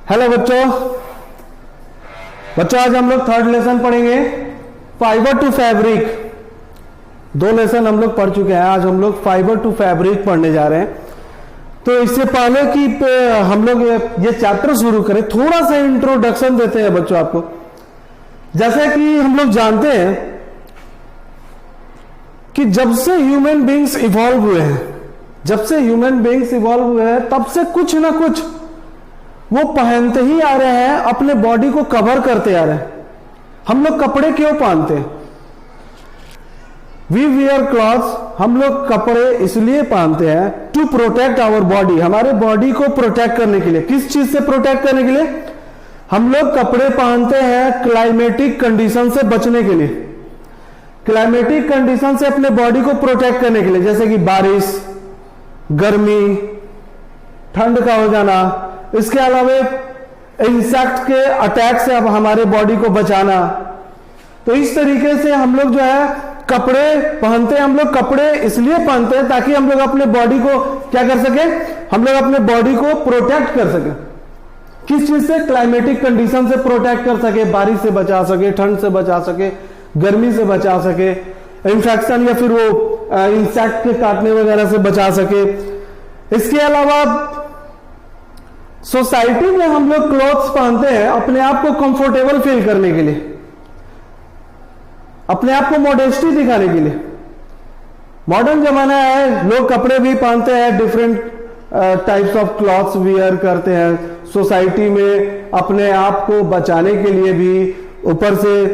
Hello बच्चों आज हम लोग थर्ड लेसन पढ़ेंगे फाइबर टू फैब्रिक। दो लेसन हम लोग पढ़ चुके हैं, आज हम लोग फाइबर टू फैब्रिक पढ़ने जा रहे हैं। तो इससे पहले कि हम लोग ये चैप्टर शुरू करें, थोड़ा सा इंट्रोडक्शन देते हैं बच्चों आपको। जैसा कि हम लोग जानते हैं कि जब से ह्यूमन बीइंग्स इवॉल्व हुए हैं, तब से कुछ ना कुछ वो पहनते ही आ रहे हैं, अपने बॉडी को कवर करते आ रहे हैं। हम लोग कपड़े क्यों पहनते हैं? वी वियर क्लॉथ्स, हम लोग कपड़े इसलिए पहनते हैं टू प्रोटेक्ट आवर बॉडी, हमारे बॉडी को प्रोटेक्ट करने के लिए। किस चीज से प्रोटेक्ट करने के लिए हम लोग कपड़े पहनते हैं? क्लाइमेटिक कंडीशन से बचने के लिए, क्लाइमेटिक कंडीशन से अपने बॉडी को प्रोटेक्ट करने के लिए, जैसे कि बारिश, गर्मी, ठंड का हो जाना, इसके अलावा इंसेक्ट के अटैक से अब हमारे बॉडी को बचाना। तो इस तरीके से हम लोग जो है कपड़े पहनते हैं। हम लोग कपड़े इसलिए पहनते हैं ताकि हम लोग अपने बॉडी को क्या कर सके, हम लोग अपने बॉडी को प्रोटेक्ट कर सके। किस चीज से? क्लाइमेटिक कंडीशन से प्रोटेक्ट कर सके, बारिश से बचा सके, ठंड से बचा सके, गर्मी से बचा सके, इंफेक्शन या फिर वो इंसेक्ट के काटने वगैरह से बचा सके। इसके अलावा सोसाइटी में हम लोग क्लॉथ्स पहनते हैं अपने आप को कंफर्टेबल फील करने के लिए, अपने आप को मॉडेस्टी दिखाने के लिए। मॉडर्न जमाना है, लोग कपड़े भी पहनते हैं, different types of clothes wear करते हैं सोसाइटी में, अपने आप को बचाने के लिए भी। ऊपर से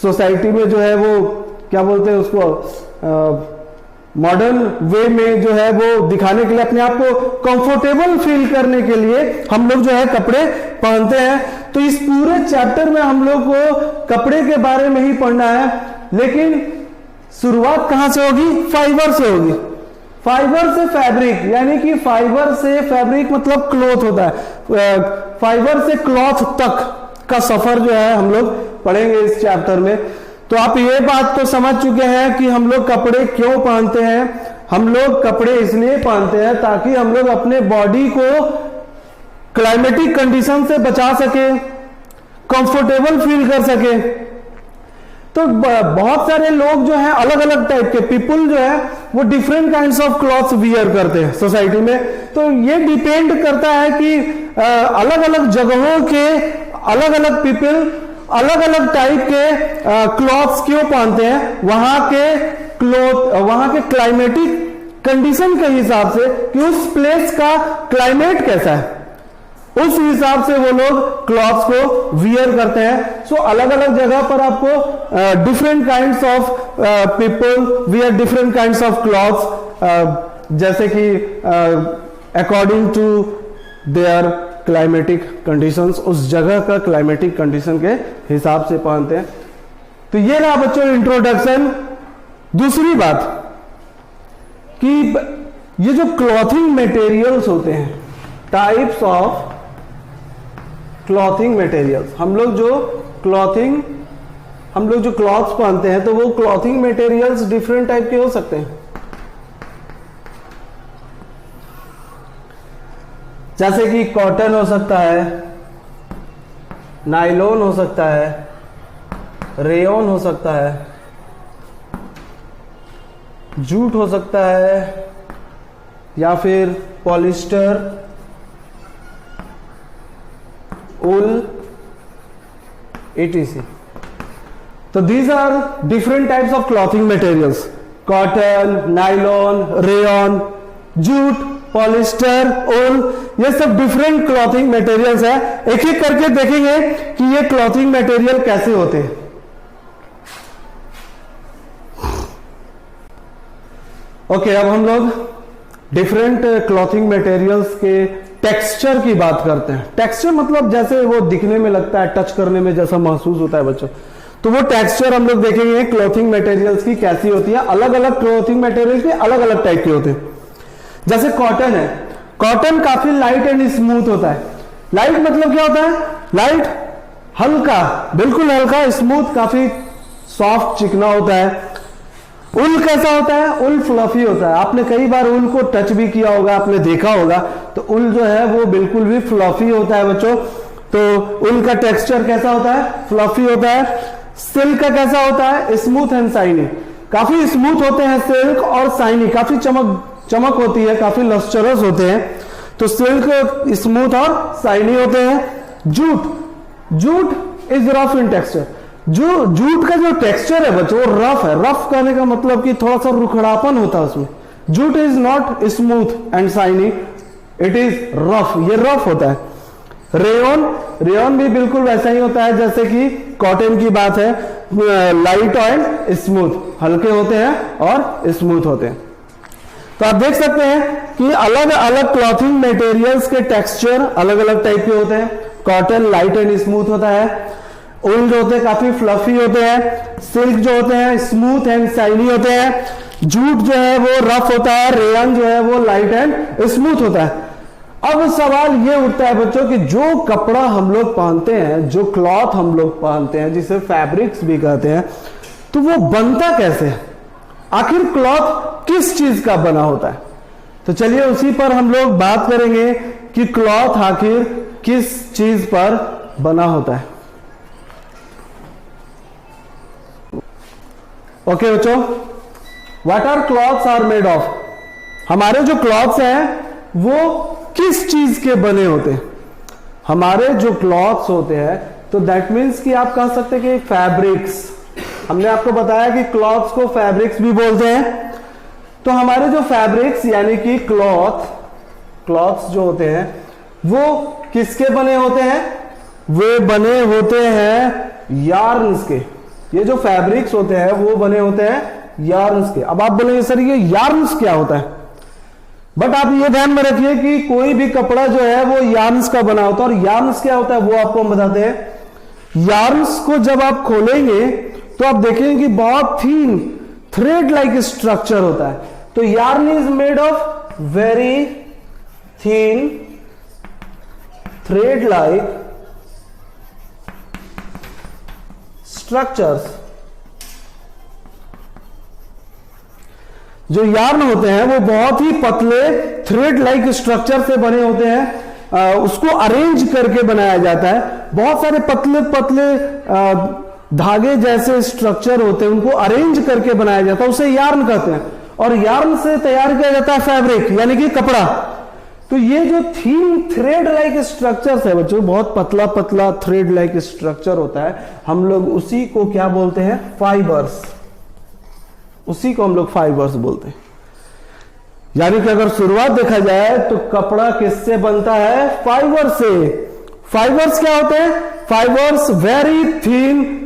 सोसाइटी में जो है वो क्या बोलते हैं उसको, मॉडर्न वे में जो है वो दिखाने के लिए, अपने आप को कंफर्टेबल फील करने के लिए हम लोग जो है कपड़े पहनते हैं। तो इस पूरे चैप्टर में हम लोग को कपड़े के बारे में ही पढ़ना है, लेकिन शुरुआत कहां से होगी? फाइबर से होगी। फाइबर से फैब्रिक, यानी कि फाइबर से फैब्रिक मतलब क्लॉथ होता है। फाइबर से क्लॉथ तक का सफर जो है हम लोग पढ़ेंगे इस चैप्टर में। तो आप ये बात तो समझ चुके हैं कि हम लोग कपड़े क्यों पहनते हैं। हम लोग कपड़े इसलिए पहनते हैं ताकि हम लोग अपने बॉडी को क्लाइमेटिक कंडीशन से बचा सके, कंफर्टेबल फील कर सके। तो बहुत सारे लोग जो हैं, अलग अलग टाइप के पीपल जो है वो different kinds of clothes wear करते हैं सोसाइटी में। तो ये डिपेंड करता है कि अलग अलग जगहों के अलग अलग पीपल अलग अलग टाइप के क्लॉथ्स क्यों पहनते हैं, वहां के क्लाइमेटिक कंडीशन के हिसाब से कि उस प्लेस का क्लाइमेट कैसा है, उस हिसाब से वो लोग क्लॉथ्स को वियर करते हैं। सो अलग अलग जगह पर आपको different kinds of people wear different kinds of clothes, जैसे कि according to their climatic conditions, उस जगह का क्लाइमेटिक कंडीशन के हिसाब से पहनते हैं। तो ये रहा बच्चों इंट्रोडक्शन। दूसरी बात कि ये जो क्लॉथिंग मटेरियल्स होते हैं, टाइप्स ऑफ क्लॉथिंग मटेरियल्स, हम लोग जो क्लॉथ्स पहनते हैं तो वो क्लॉथिंग मटेरियल्स डिफरेंट टाइप के हो सकते हैं। जैसे कि कॉटन हो सकता है, नायलॉन हो सकता है, रेयॉन हो सकता है, जूट हो सकता है, या फिर पॉलिस्टर, वूल, etc. तो these are different types of clothing materials. Cotton, nylon, rayon, jute, polyester, wool, ये सब डिफरेंट क्लॉथिंग मटेरियल्स है। एक एक करके देखेंगे कि ये क्लॉथिंग मटेरियल कैसे होते हैं। ओके, अब हम लोग डिफरेंट क्लॉथिंग मटेरियल्स के टेक्सचर की बात करते हैं। टेक्सचर मतलब जैसे वो दिखने में लगता है, टच करने में जैसा महसूस होता है बच्चों, तो वो टेक्सचर हम लोग देखेंगे क्लॉथिंग मटेरियल्स की कैसी होती है। अलग अलग क्लॉथिंग मटेरियल के अलग अलग टाइप के होते हैं। जैसे कॉटन है, कॉटन काफी लाइट एंड स्मूथ होता है। लाइट मतलब क्या होता है? लाइट, हल्का, बिल्कुल हल्का, स्मूथ, काफी सॉफ्ट, चिकना होता है। उल कैसा होता है? उल फ्लफी होता है। आपने कई बार उल को टच भी किया होगा, आपने देखा होगा, तो उल जो है वो बिल्कुल भी फ्लफी होता है बच्चों। तो उल का टेक्सचर कैसा होता है? फ्लफी होता है। सिल्क का कैसा होता है? Smooth and shiny. काफी स्मूथ होते हैं सिल्क, और शाइनी, काफी चमक होती है, काफी लस्चरस होते हैं। तो सिल्क स्मूथ और शाइनी होते हैं। Jute is rough in texture. जो जूट का जो टेक्सचर है बच्चों वो रफ है। रफ कहने का मतलब कि थोड़ा सा रुखड़ापन होता है उसमें। Jute is not smooth and shiny, it is rough, ये रफ होता है। रेयन भी बिल्कुल वैसा ही होता है जैसे कि कॉटन की बात है, लाइट एंड स्मूथ, हल्के होते हैं और स्मूथ होते हैं। तो आप देख सकते हैं कि अलग अलग क्लॉथिंग मटेरियल्स के टेक्सचर अलग अलग टाइप के होते हैं। कॉटन लाइट एंड स्मूथ होता है, उल जो होते हैं काफी फ्लफी होते हैं, सिल्क जो होते हैं स्मूथ एंड शाइनी होते हैं, जूट जो है वो रफ होता है, रेयन जो है वो लाइट एंड स्मूथ होता है। अब सवाल ये उठता है बच्चों कि जो कपड़ा हम लोग पहनते हैं, जो क्लॉथ हम लोग पहनते हैं, जिसे फैब्रिक्स भी कहते हैं, तो वो बनता कैसे है? आखिर क्लॉथ किस चीज का बना होता है? तो चलिए उसी पर हम लोग बात करेंगे कि क्लॉथ आखिर किस चीज पर बना होता है। ओके बच्चों, what are clothes are made of? हमारे जो क्लॉथ्स हैं वो किस चीज के बने होते हैं? हमारे जो क्लॉथ्स होते हैं, तो दैट मीन्स कि आप कह सकते हैं कि फैब्रिक्स। हमने आपको बताया कि क्लॉथ्स को फैब्रिक्स भी बोलते हैं। तो हमारे जो फैब्रिक्स यानी कि क्लॉथ्स जो होते हैं वो किसके बने होते हैं? वे बने होते हैं यार्न्स के। ये जो फैब्रिक्स होते हैं वो बने होते हैं यार्न्स के। अब आप बोलेंगे सर ये यार्न्स क्या होता है? बट आप ये ध्यान में रखिए कि कोई भी कपड़ा जो है वो यार्न्स का बना होता है। और यार्न्स क्या होता है वो आपको हम बताते हैं। यार्न्स को जब आप खोलेंगे तो आप देखेंगे कि बहुत थीन थ्रेड लाइक स्ट्रक्चर होता है। तो yarn is made of very thin thread like structures. जो यार्न होते हैं वो बहुत ही पतले थ्रेड लाइक स्ट्रक्चर से बने होते हैं। उसको अरेंज करके बनाया जाता है। बहुत सारे पतले पतले धागे जैसे स्ट्रक्चर होते हैं, उनको अरेंज करके बनाया जाता है, उसे यार्न कहते हैं। और यार्न से तैयार किया जाता है फैब्रिक यानी कि कपड़ा। तो ये जो थीन थ्रेड लाइक स्ट्रक्चर्स है बच्चों, बहुत पतला पतला थ्रेड लाइक स्ट्रक्चर होता है, हम लोग उसी को क्या बोलते हैं? फाइबर्स। उसी को हम लोग फाइबर्स बोलते हैं। यानी कि अगर शुरुआत देखा जाए तो कपड़ा किससे बनता है? फाइबर से। फाइबर्स क्या होते हैं? Fibres very thin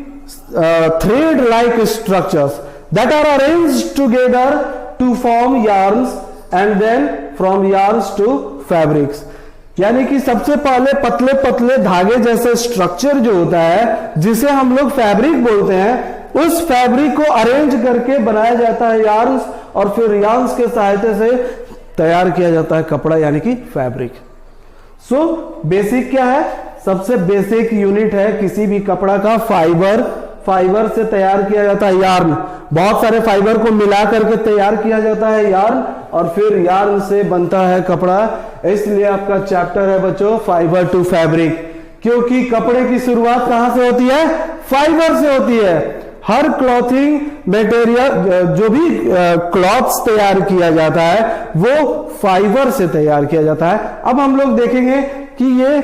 thread like structures that are arranged together to form yarns and then from yarns to fabrics. यानी कि सबसे पहले पतले पतले धागे जैसे स्ट्रक्चर जो होता है, जिसे हम लोग फैब्रिक बोलते हैं, उस फैब्रिक को अरेंज करके बनाया जाता है यार्न्स, और फिर यार्न्स के सहायता से तैयार किया जाता है कपड़ा यानी कि फैब्रिक। सो बेसिक क्या है? सबसे बेसिक यूनिट है किसी भी कपड़ा का फाइबर। फाइबर से तैयार किया जाता है यार्न। बहुत सारे फाइबर को मिला करके तैयार किया जाता है यार्न, और फिर यार्न से बनता है कपड़ा। इसलिए आपका चैप्टर है बच्चों फाइबर टू फैब्रिक, क्योंकि कपड़े की शुरुआत कहां से होती है? फाइबर से होती है। हर क्लॉथिंग मटेरियल, जो भी क्लॉथ्स तैयार किया जाता है वो फाइबर से तैयार किया जाता है। अब हम लोग देखेंगे कि ये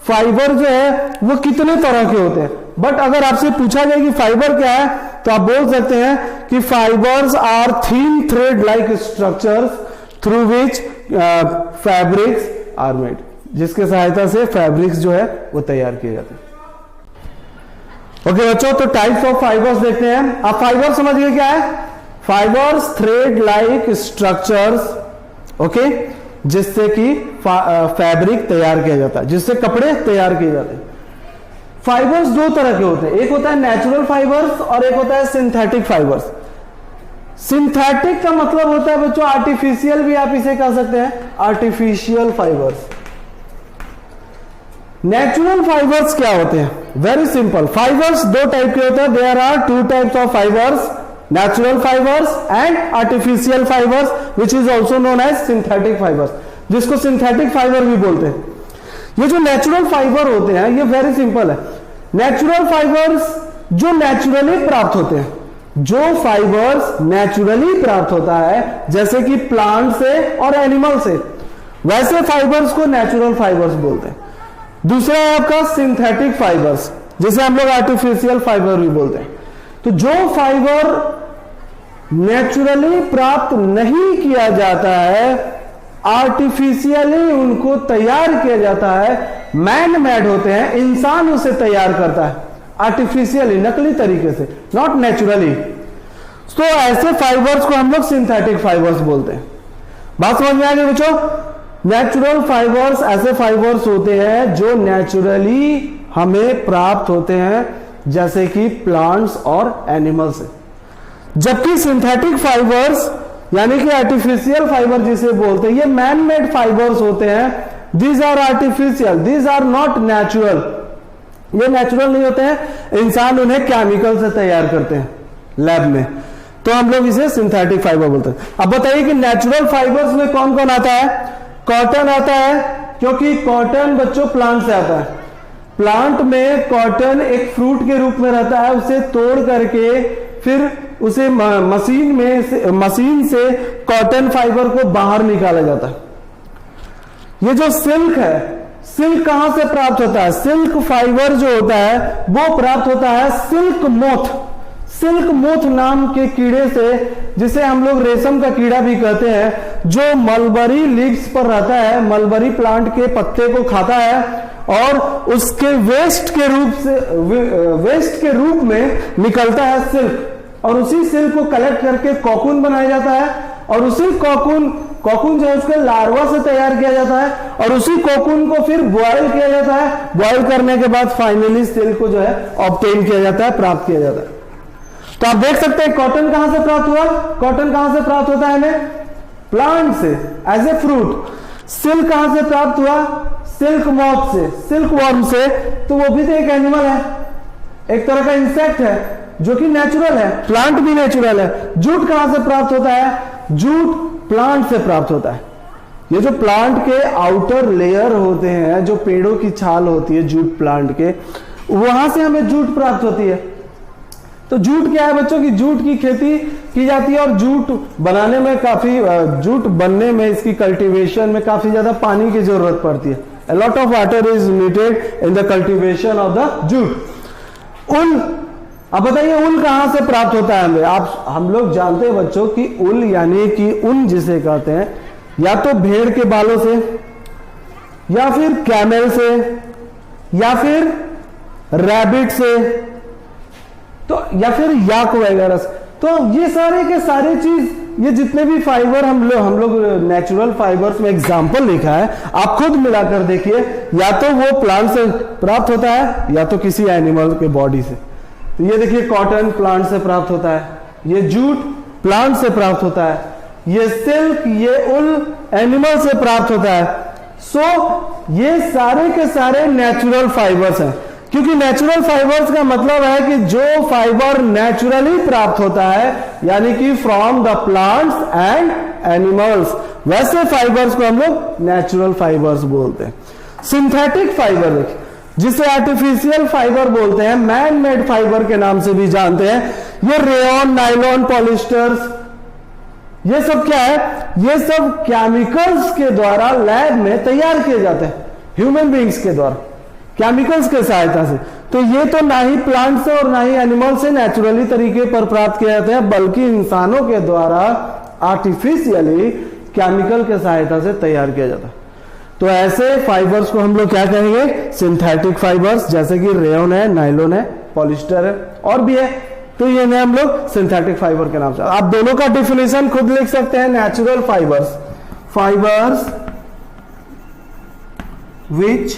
फाइबर जो है वो कितने तरह के होते हैं। बट अगर आपसे पूछा जाए कि फाइबर क्या है, तो आप बोल सकते हैं कि fibres are thin thread like structures through which fabrics are made, जिसके सहायता से फैब्रिक्स जो है वो तैयार किए जाते हैं। ओके बच्चों, तो टाइप्स ऑफ फाइबर्स देखते हैं। आप फाइबर समझ गए क्या है? Fibres thread like structures, okay, जिससे कि फैब्रिक तैयार किया जाता है, जिससे कपड़े तैयार किए जाते हैं। फाइबर्स दो तरह के होते हैं, एक होता है नेचुरल फाइबर्स और एक होता है सिंथेटिक फाइबर्स। सिंथेटिक का मतलब होता है बच्चों आर्टिफिशियल, भी आप इसे कह सकते हैं आर्टिफिशियल फाइबर्स। नेचुरल फाइबर्स क्या होते हैं? Very simple. फाइबर्स दो टाइप के होते हैं। There are two types of fibres, natural fibres and artificial fibres which is also known as synthetic fibres, जिसको सिंथेटिक फाइबर भी बोलते हैं। ये जो नेचुरल फाइबर होते हैं ये वेरी सिंपल है। नेचुरल फाइबर्स जो नेचुरली प्राप्त होते हैं, जो फाइबर्स नेचुरली प्राप्त होता है जैसे कि प्लांट से और एनिमल से, वैसे फाइबर्स को नेचुरल फाइबर्स बोलते हैं। दूसरा है आपका सिंथेटिक फाइबर्स, जिसे हम लोग आर्टिफिशियल फाइबर भी बोलते हैं। तो जो फाइबर नेचुरली प्राप्त नहीं किया जाता है, आर्टिफिशियली उनको तैयार किया जाता है, मैन मेड होते हैं, इंसान उसे तैयार करता है आर्टिफिशियली, नकली तरीके से, नॉट नेचुरली। तो ऐसे फाइबर्स को हम लोग सिंथेटिक फाइबर्स बोलते हैं। बात समझ में आ गई बच्चों? नेचुरल फाइबर्स ऐसे फाइबर्स होते हैं जो नेचुरली हमें प्राप्त होते हैं जैसे कि प्लांट्स और एनिमल से, जबकि सिंथेटिक फाइबर्स यानी कि आर्टिफिशियल फाइबर जिसे बोलते हैं, ये मैन मेड फाइबर्स होते हैं। These are artificial, these are not natural, ये नेचुरल नहीं होते हैं, इंसान उन्हें केमिकल से तैयार करते हैं लैब में, तो हम लोग इसे सिंथेटिक फाइबर बोलते हैं। अब बताइए कि नेचुरल फाइबर्स में कौन कौन आता है? कॉटन आता है, क्योंकि कॉटन बच्चों प्लांट से आता है। प्लांट में कॉटन एक फ्रूट के रूप में रहता है, उसे तोड़ करके फिर उसे मशीन से कॉटन फाइबर को बाहर निकाला जाता है। ये जो सिल्क है, सिल्क कहां से प्राप्त होता है? सिल्क फाइबर जो होता है वो प्राप्त होता है सिल्क मोथ, सिल्क मोथ नाम के कीड़े से, जिसे हम लोग रेशम का कीड़ा भी कहते हैं, जो मलबरी लीव्स पर रहता है, मलबरी प्लांट के पत्ते को खाता है और उसके वेस्ट के रूप में निकलता है सिल्क, और उसी सिल्क को कलेक्ट करके कॉकून बनाया जाता है, और उसी कॉकून जो है उसके लार्वा से तैयार किया जाता है, और उसी कॉकून को फिर बॉयल किया जाता है। बॉयल करने के बाद फाइनली सिल्क को जो है ऑब्टेन किया जाता है, प्राप्त किया जाता है। तो आप देख सकते हैं कॉटन कहां से प्राप्त हुआ? कॉटन कहां से प्राप्त होता है हमें? प्लांट से, एज ए फ्रूट। सिल्क कहां से प्राप्त हुआ? सिल्क मॉथ से, सिल्क वर्म से, तो वो भी तो एक एनिमल है, एक तरह का इंसेक्ट है जो कि नेचुरल है, प्लांट भी नेचुरल है। जूट कहां से प्राप्त होता है? जूट प्लांट से प्राप्त होता है। ये जो प्लांट के आउटर लेयर होते हैं, जो पेड़ों की छाल होती है जूट प्लांट के, वहां से हमें जूट प्राप्त होती है। तो जूट क्या है बच्चों की? जूट की खेती की जाती है, और जूट बनाने में जूट बनने में, इसकी कल्टीवेशन में काफी ज्यादा पानी की जरूरत पड़ती है। A lot of water is needed in the cultivation of the jute। ऊल, अब बताइए ऊल कहां से प्राप्त होता है हमें? हम लोग जानते हैं बच्चों कि ऊल यानी कि ऊन जिसे कहते हैं, या तो भेड़ के बालों से, या फिर कैमल से, या फिर रैबिट से, तो या फिर याक वगैरह से। तो ये सारे के सारे चीज, ये जितने भी फाइबर हम लोग नेचुरल फाइबर्स में एग्जांपल लिखा है, आप खुद मिलाकर देखिए, या तो वो प्लांट से प्राप्त होता है या तो किसी एनिमल के बॉडी से। तो ये देखिए कॉटन प्लांट से प्राप्त होता है, ये जूट प्लांट से प्राप्त होता है, ये सिल्क, ये उल एनिमल से प्राप्त होता है। सो ये सारे के सारे नेचुरल फाइबर्स हैं, क्योंकि नेचुरल फाइबर्स का मतलब है कि जो फाइबर नेचुरली प्राप्त होता है, यानी कि from the plants and animals, वैसे फाइबर्स को हम लोग नेचुरल फाइबर्स बोलते हैं। सिंथेटिक फाइबर जिसे आर्टिफिशियल फाइबर बोलते हैं, मैन मेड फाइबर के नाम से भी जानते हैं, ये रेयन, नायलॉन, पॉलिस्टर्स, ये सब क्या है? ये सब केमिकल्स के द्वारा लैब में तैयार किए जाते हैं, ह्यूमन बीइंग्स के द्वारा, केमिकल्स के सहायता से। तो ये तो ना ही प्लांट से और ना ही एनिमल से नेचुरली तरीके पर प्राप्त किए जाते हैं, बल्कि इंसानों के द्वारा आर्टिफिशियली केमिकल के सहायता से तैयार किया जाता है। तो ऐसे फाइबर्स को हम लोग क्या कहेंगे? सिंथेटिक फाइबर्स, जैसे कि रेयन है, नायलॉन है, पॉलिस्टर है, और भी है। तो ये हम लोग सिंथेटिक फाइबर के नाम से, आप दोनों का डिफिनेशन खुद लिख सकते हैं। Natural fibres which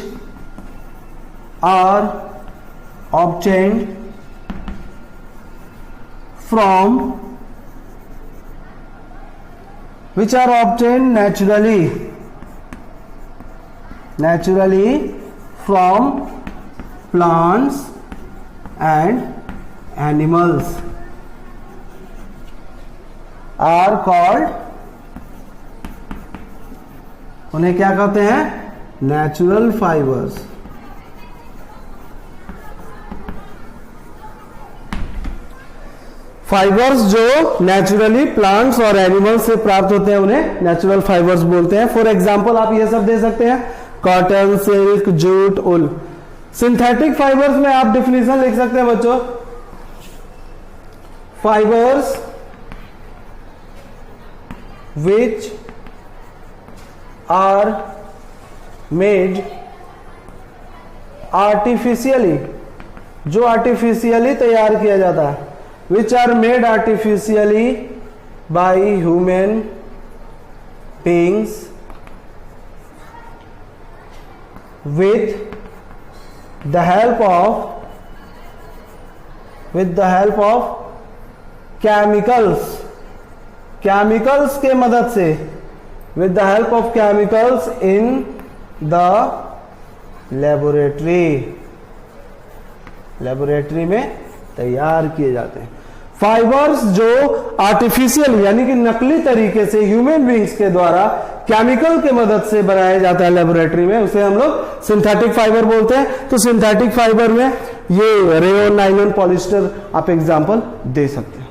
are obtained naturally from plants and animals। Are called, उन्हें क्या कहते हैं? Natural fibres. फाइबर्स जो नेचुरली प्लांट्स और एनिमल्स से प्राप्त होते हैं उन्हें नेचुरल फाइबर्स बोलते हैं। फॉर एग्जांपल आप ये सब दे सकते हैं, cotton, silk, jute, wool. Synthetic fibres में आप डिफिनेशन लिख सकते हैं बच्चों, fibres which are made artificially, जो आर्टिफिशियली तैयार किया जाता है, which are made artificially by human beings with the help of chemicals, chemicals के मदद से, with the help of chemicals in the laboratory में तैयार किए जाते हैं। फाइबर्स जो आर्टिफिशियल यानी कि नकली तरीके से ह्यूमन बींग्स के द्वारा केमिकल के मदद से बनाया जाता है लेबोरेटरी में, उसे हम लोग सिंथेटिक फाइबर बोलते हैं। तो सिंथेटिक फाइबर में ये रेयोन, नायलॉन, पॉलिस्टर आप एग्जांपल दे सकते हैं।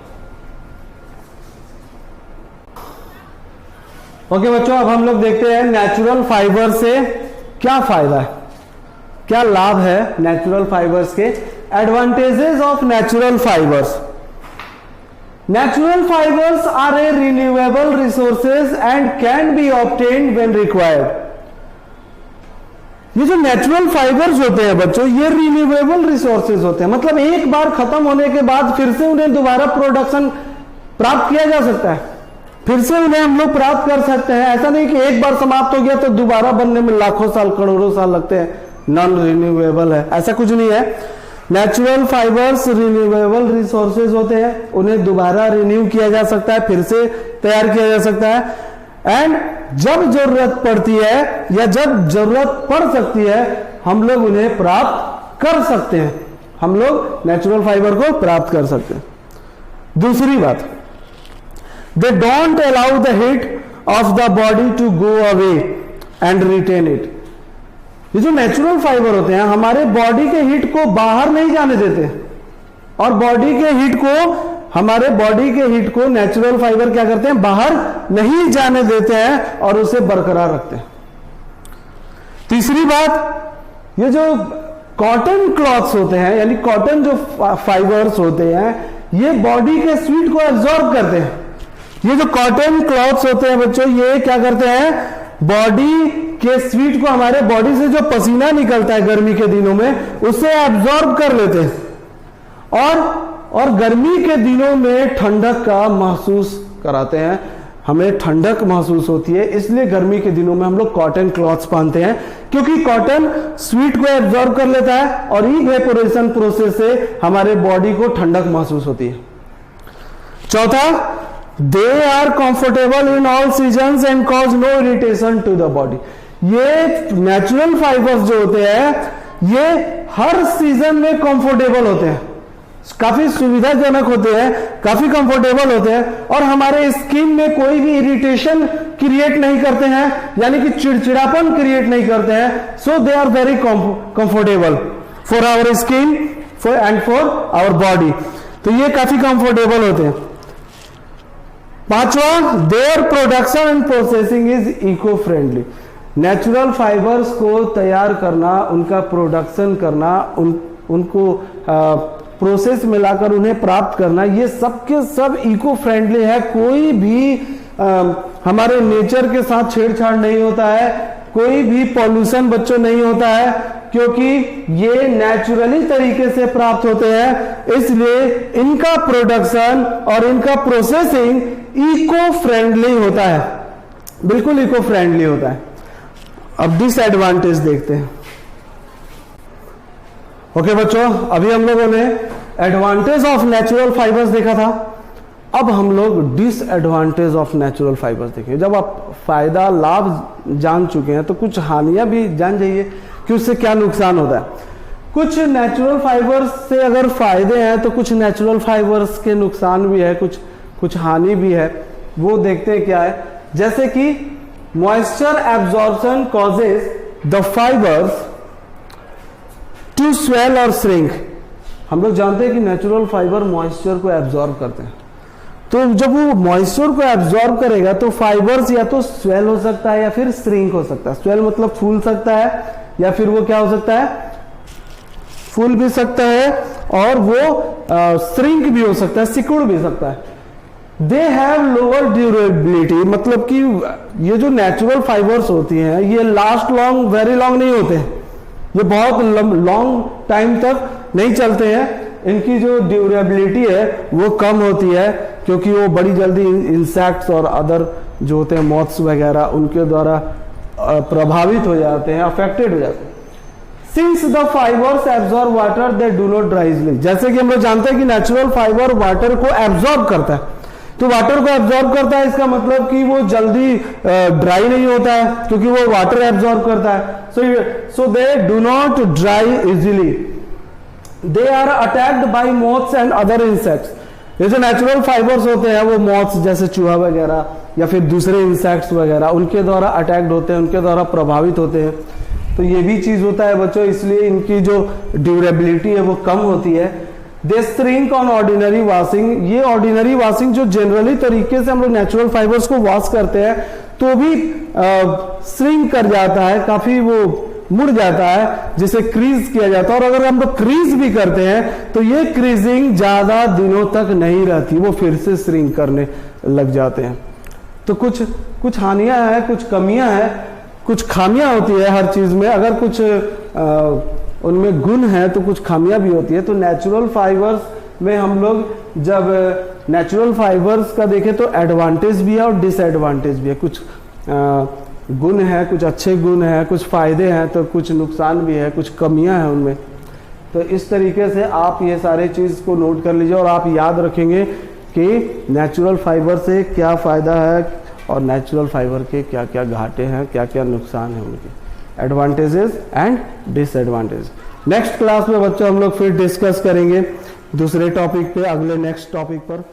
ओके बच्चों, अब हम लोग देखते हैं नेचुरल फाइबर से क्या फायदा है, क्या लाभ है नेचुरल फाइबर्स के। Advantages of natural fibres. Natural fibers are a renewable resources and can be obtained when required. ये जो नेचुरल फाइबर्स होते हैं बच्चों, ये रिन्यूएबल रिसोर्सेज होते हैं, मतलब एक बार खत्म होने के बाद फिर से उन्हें दोबारा प्रोडक्शन प्राप्त किया जा सकता है, फिर से उन्हें हम लोग प्राप्त कर सकते हैं। ऐसा नहीं कि एक बार समाप्त हो गया तो दोबारा बनने में लाखों साल, करोड़ों साल लगते हैं, नॉन रिन्यूएबल है, ऐसा कुछ नहीं है। नेचुरल फाइबर्स रिन्यूएबल रिसोर्सेज होते हैं, उन्हें दोबारा रिन्यू किया जा सकता है, फिर से तैयार किया जा सकता है। एंड जब जरूरत पड़ती है या जब जरूरत पड़ सकती है हम लोग उन्हें प्राप्त कर सकते हैं, हम लोग नेचुरल फाइबर को प्राप्त कर सकते हैं। दूसरी बात, they don't allow the heat of the body to go away and retain it. ये जो नेचुरल फाइबर होते हैं हमारे बॉडी के हीट को बाहर नहीं जाने देते, और बॉडी के हीट को, हमारे बॉडी के हीट को नेचुरल फाइबर क्या करते हैं, बाहर नहीं जाने देते हैं और उसे बरकरार रखते हैं। तीसरी बात, ये जो कॉटन क्लॉथ्स होते हैं यानी कॉटन जो फाइबर्स होते हैं, ये बॉडी के स्वीट को एब्जॉर्ब करते हैं। ये जो कॉटन क्लॉथ्स होते हैं बच्चों, ये क्या करते हैं, बॉडी के स्वीट को, हमारे बॉडी से जो पसीना निकलता है गर्मी के दिनों में, उसे एब्जॉर्ब कर लेते हैं और गर्मी के दिनों में ठंडक का महसूस कराते हैं, हमें ठंडक महसूस होती है, इसलिए गर्मी के दिनों में हम लोग कॉटन क्लॉथ्स पहनते हैं, क्योंकि कॉटन स्वीट को एब्जॉर्ब कर लेता है और इवेपोरेशन प्रोसेस से हमारे बॉडी को ठंडक महसूस होती है। चौथा, they are comfortable in all seasons and cause no irritation to the body. ये नेचुरल फाइबर्स जो होते हैं ये हर सीजन में कंफर्टेबल होते हैं, काफी सुविधाजनक होते हैं, काफी कंफर्टेबल होते हैं और हमारे स्किन में कोई भी इरिटेशन क्रिएट नहीं करते हैं, यानी कि चिड़चिड़ापन क्रिएट नहीं करते हैं। So they are very comfortable for our skin and for our body. तो ये काफी कंफर्टेबल होते हैं। पांचवा, their production and processing is eco friendly. Natural fibres को तैयार करना, उनका प्रोडक्शन करना, उनको प्रोसेस में लाकर उन्हें प्राप्त करना, ये सब के सब इको फ्रेंडली है। कोई भी हमारे नेचर के साथ छेड़छाड़ नहीं होता है, कोई भी पॉल्यूशन बच्चों नहीं होता है, क्योंकि ये नेचुरली तरीके से प्राप्त होते हैं, इसलिए इनका प्रोडक्शन और इनका प्रोसेसिंग इको फ्रेंडली होता है, बिल्कुल इको फ्रेंडली होता है। अब डिसएडवांटेज देखते हैं। ओके बच्चों, अभी हम लोगों ने एडवांटेज ऑफ नेचुरल फाइबर्स देखा था, अब हम लोग डिसएडवांटेज ऑफ नेचुरल फाइबर्स देखेंगे। जब आप फायदा लाभ जान चुके हैं तो कुछ हानियां भी जान जाइए कि उससे क्या नुकसान होता है। कुछ नेचुरल फाइबर्स से अगर फायदे हैं तो कुछ नेचुरल फाइबर्स के नुकसान भी है, कुछ हानि भी है। वो देखते हैं क्या है। जैसे कि moisture absorption causes the fibres to swell और श्रिंक। हम लोग जानते हैं कि नेचुरल फाइबर मॉइस्चर को एब्जॉर्ब करते हैं, तो जब वो मॉइस्चर को एब्जॉर्ब करेगा तो फाइबर्स या तो स्वेल हो सकता है या फिर श्रिंक हो सकता है। स्वेल मतलब फूल सकता है, या फिर वो क्या हो सकता है, फूल भी सकता है, और वो श्रिंक भी हो सकता है, सिकुड़ भी सकता है। दे हैव लोअर ड्यूरेबिलिटी, मतलब कि ये जो नेचुरल फाइबर्स होती हैं ये लास्ट लॉन्ग, वेरी लॉन्ग नहीं होते, ये बहुत लॉन्ग टाइम तक नहीं चलते हैं। इनकी जो ड्यूरेबिलिटी है वो कम होती है, क्योंकि वो बड़ी जल्दी इंसेक्ट्स और अदर जो होते हैं मॉथ्स वगैरह उनके द्वारा प्रभावित हो जाते हैं, अफेक्टेड हो जाते हैं। Since the fibres absorb water they do not dry easily. जैसे कि हम लोग जानते हैं कि नेचुरल फाइबर वाटर को एब्जॉर्ब करता है, तो वाटर को एब्जॉर्ब करता है, इसका मतलब कि वो जल्दी ड्राई नहीं होता है, क्योंकि वो वाटर एब्जॉर्ब करता है। So they do not dry easily. They are attacked by moths and other insects. ये जो नेचुरल फाइबर्स होते हैं वो मॉथ्स जैसे चूहा वगैरह या फिर दूसरे इंसेक्ट्स वगैरह उनके द्वारा अटैक्ड होते हैं, उनके द्वारा प्रभावित होते हैं। तो ये भी चीज होता है बच्चों, इसलिए इनकी जो ड्यूरेबिलिटी है वो कम होती है। दे श्रिंक ऑन ऑर्डिनरी वॉशिंग। ये ऑर्डिनरी वॉशिंग जो जनरली तरीके से हम लोग नेचुरल फाइबर्स को वॉश करते हैं तो भी श्रिंक कर जाता है, काफी वो मुड़ जाता है, जिसे क्रीज किया जाता है। और अगर हम लोग क्रीज भी करते हैं तो ये क्रीजिंग ज्यादा दिनों तक नहीं रहती, वो फिर से श्रिंक करने लग जाते हैं। तो कुछ हानियां हैं, कुछ कमियां हैं, कुछ खामियां होती है हर चीज में। अगर कुछ उनमें गुण है तो कुछ खामियां भी होती है। तो नेचुरल फाइबर्स में हम लोग जब नेचुरल फाइबर्स का देखें तो एडवांटेज भी है और डिसएडवांटेज भी है। कुछ गुण है, कुछ अच्छे गुण है, कुछ फायदे हैं, तो कुछ नुकसान भी है, कुछ कमियां हैं उनमें। तो इस तरीके से आप ये सारे चीज को नोट कर लीजिए और आप याद रखेंगे कि नेचुरल फाइबर से क्या फायदा है और नेचुरल फाइबर के क्या क्या घाटे हैं, क्या क्या नुकसान है उनके, advantages and disadvantage. Next class में बच्चों हम लोग फिर डिस्कस करेंगे दूसरे टॉपिक पे, अगले नेक्स्ट टॉपिक पर।